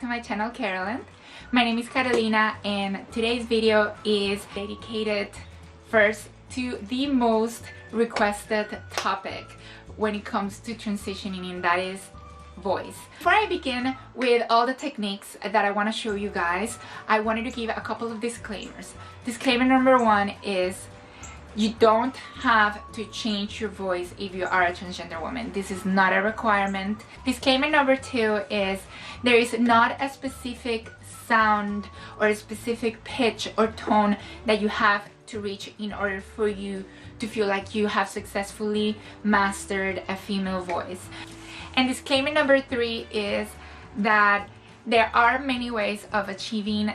to my channel, Carolyn. My name is Carolina, and today's video is dedicated first to the most requested topic when it comes to transitioning, and that is voice. Before I begin with all the techniques that I want to show you guys, I wanted to give a couple of disclaimers. Disclaimer number one is you don't have to change your voice if you are a transgender woman. This is not a requirement. Disclaimer number two is there is not a specific sound or a specific pitch or tone that you have to reach in order for you to feel like you have successfully mastered a female voice. And disclaimer number three is that there are many ways of achieving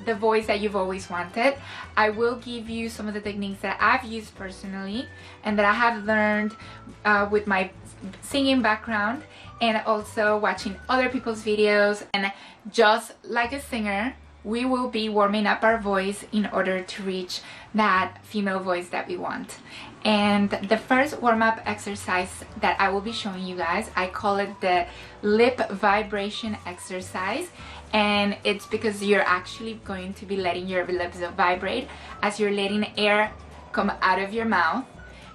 the voice that you've always wanted. I will give you some of the techniques that I've used personally and that I have learned with my singing background and also watching other people's videos. And just like a singer, we will be warming up our voice in order to reach that female voice that we want. And the first warm-up exercise that I will be showing you guys, I call it the lip vibration exercise. And it's because you're actually going to be letting your lips vibrate as you're letting air come out of your mouth.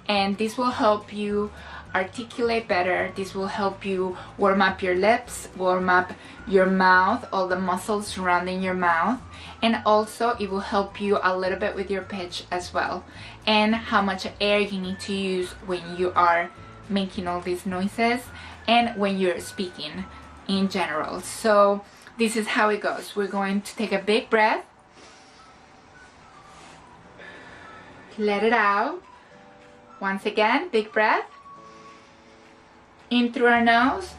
And this will help you articulate better. This will help you warm up your lips, warm up your mouth, all the muscles surrounding your mouth, and also it will help you a little bit with your pitch as well, and how much air you need to use when you are making all these noises and when you're speaking in general. So this is how it goes. We're going to take a big breath, let it out. Once again, big breath. In through our nose,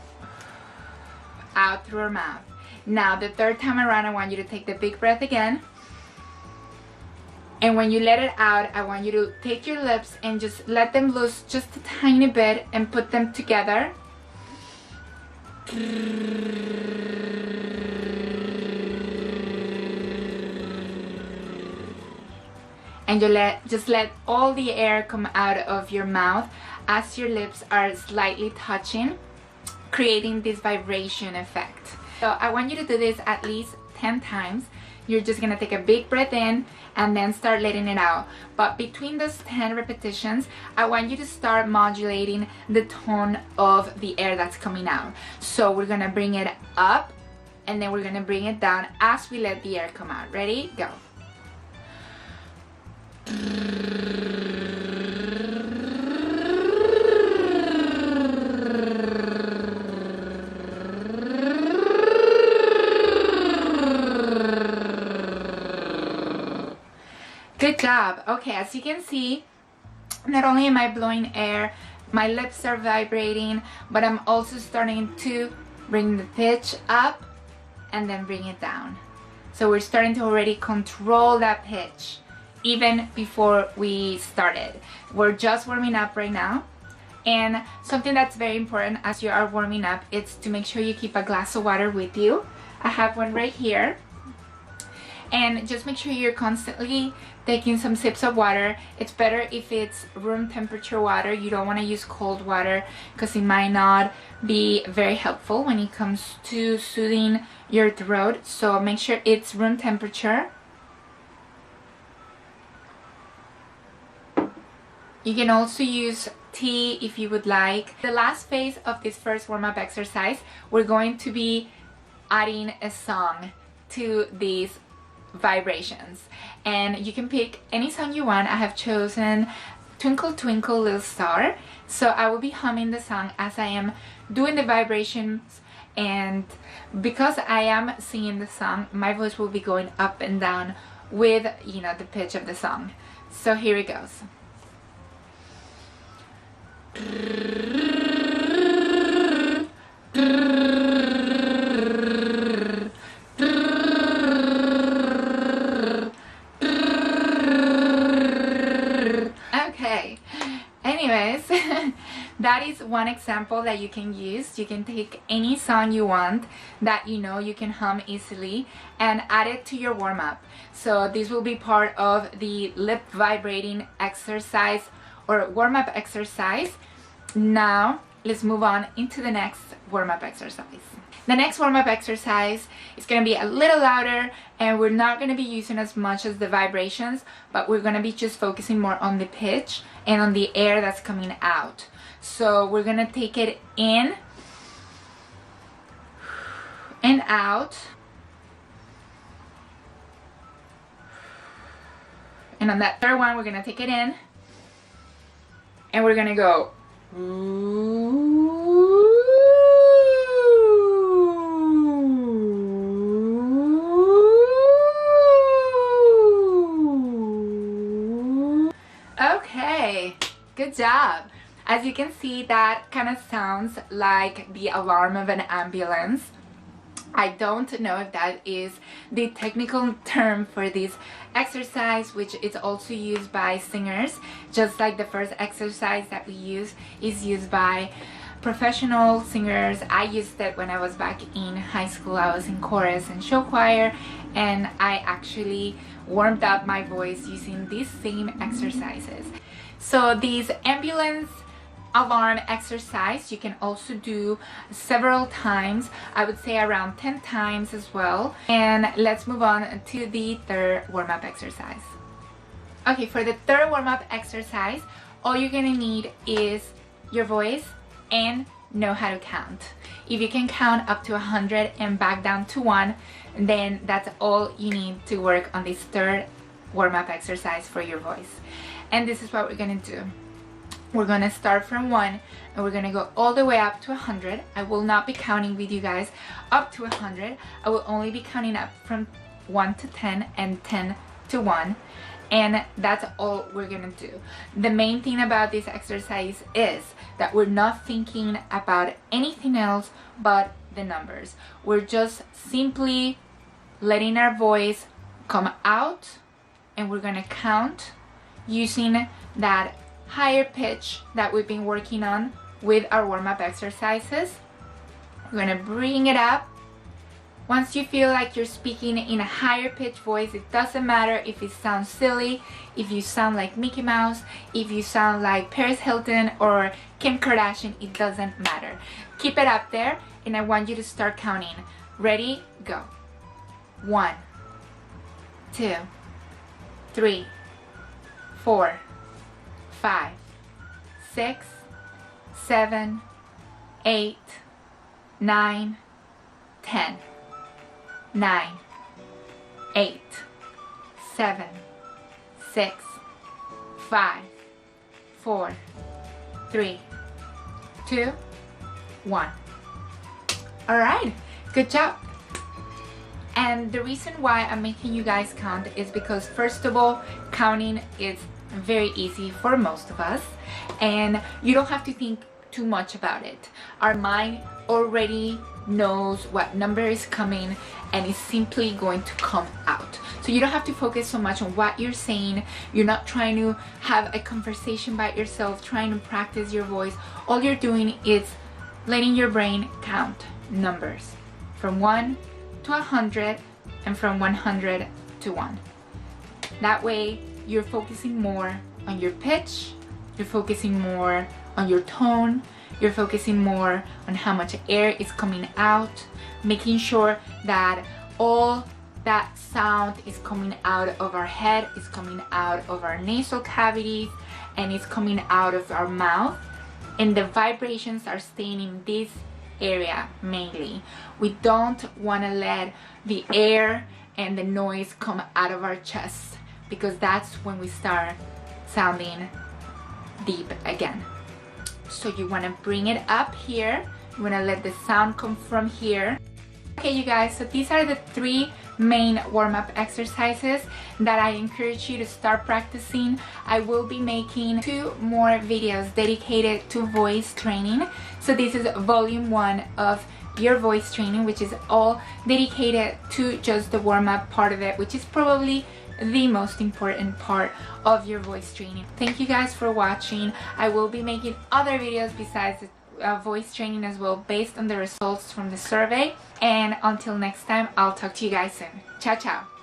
out through our mouth. Now the third time around, I want you to take the big breath again. And when you let it out, I want you to take your lips and just let them loose just a tiny bit and put them together. And you just let all the air come out of your mouth as your lips are slightly touching, creating this vibration effect. So I want you to do this at least 10 times. You're just gonna take a big breath in and then start letting it out. But between those 10 repetitions, I want you to start modulating the tone of the air that's coming out. So we're gonna bring it up and then we're gonna bring it down as we let the air come out. Ready? Go. Good job. Okay, as you can see, not only am I blowing air, my lips are vibrating, but I'm also starting to bring the pitch up and then bring it down. So we're starting to already control that pitch even before we started. We're just warming up right now. And something that's very important as you are warming up is to make sure you keep a glass of water with you. I have one right here. And just make sure you're constantly taking some sips of water. It's better if it's room temperature water. You don't want to use cold water because it might not be very helpful when it comes to soothing your throat. So make sure it's room temperature. You can also use tea if you would like. The last phase of this first warm-up exercise, we're going to be adding a song to these vibrations, and you can pick any song you want. I have chosen Twinkle Twinkle Little Star, so I will be humming the song as I am doing the vibrations, and because I am singing the song, my voice will be going up and down with, you know, the pitch of the song. So here it goes. Okay, anyways, that is one example that you can use. You can take any song you want that you know you can hum easily and add it to your warm-up. So this will be part of the lip vibrating exercise or warm-up exercise. Now let's move on into the next warm-up exercise. The next warm-up exercise is going to be a little louder, and we're not going to be using as much as the vibrations, but we're going to be just focusing more on the pitch and on the air that's coming out. So we're going to take it in and out. And on that third one, we're going to take it in and we're going to go. Okay, good job. As you can see, that kind of sounds like the alarm of an ambulance. I don't know if that is the technical term for this exercise, which is also used by singers, just like the first exercise that we use is used by professional singers. I used it when I was back in high school. I was in chorus and show choir, and I actually warmed up my voice using these same exercises. So these ambulance alarm exercise you can also do several times. I would say around 10 times as well. And let's move on to the third warm-up exercise. Okay, for the third warm-up exercise, all you're gonna need is your voice and know how to count. If you can count up to 100 and back down to 1, then that's all you need to work on this third warm-up exercise for your voice. And this is what we're gonna do. We're gonna start from 1 and we're gonna go all the way up to 100. I will not be counting with you guys up to 100. I will only be counting up from 1 to 10 and 10 to 1. And that's all we're gonna do. The main thing about this exercise is that we're not thinking about anything else but the numbers. We're just simply letting our voice come out, and we're gonna count using that higher pitch that we've been working on with our warm-up exercises. We're gonna bring it up. Once you feel like you're speaking in a higher pitch voice, it doesn't matter if it sounds silly, if you sound like Mickey Mouse, if you sound like Paris Hilton or Kim Kardashian, it doesn't matter. Keep it up there, and I want you to start counting. Ready? Go. 1, 2, 3, 4, 5, 6, 7, 8, 9, 10. 9, 8, 7, 6, 5, 4, 3, 2, 1. All right, good job. And the reason why I'm making you guys count is because, first of all, counting is very easy for most of us, and you don't have to think too much about it. Our mind already knows what number is coming, and it's simply going to come out. So you don't have to focus so much on what you're saying. You're not trying to have a conversation by yourself, trying to practice your voice. All you're doing is letting your brain count numbers from 1 to 100 and from 100 to 1. That way you're focusing more on your pitch, you're focusing more on your tone, you're focusing more on how much air is coming out, making sure that all that sound is coming out of our head, is coming out of our nasal cavities, and is coming out of our mouth, and the vibrations are staying in this area mainly. We don't want to let the air and the noise come out of our chest, because that's when we start sounding deep again. So you want to bring it up here. You want to let the sound come from here. Okay, you guys, so these are the 3 main warm-up exercises that I encourage you to start practicing. I will be making 2 more videos dedicated to voice training. So this is volume 1 of your voice training, which is all dedicated to just the warm-up part of it, which is probably the most important part of your voice training. Thank you guys for watching. I will be making other videos besides voice training as well, based on the results from the survey. And until next time, I'll talk to you guys soon. Ciao, ciao.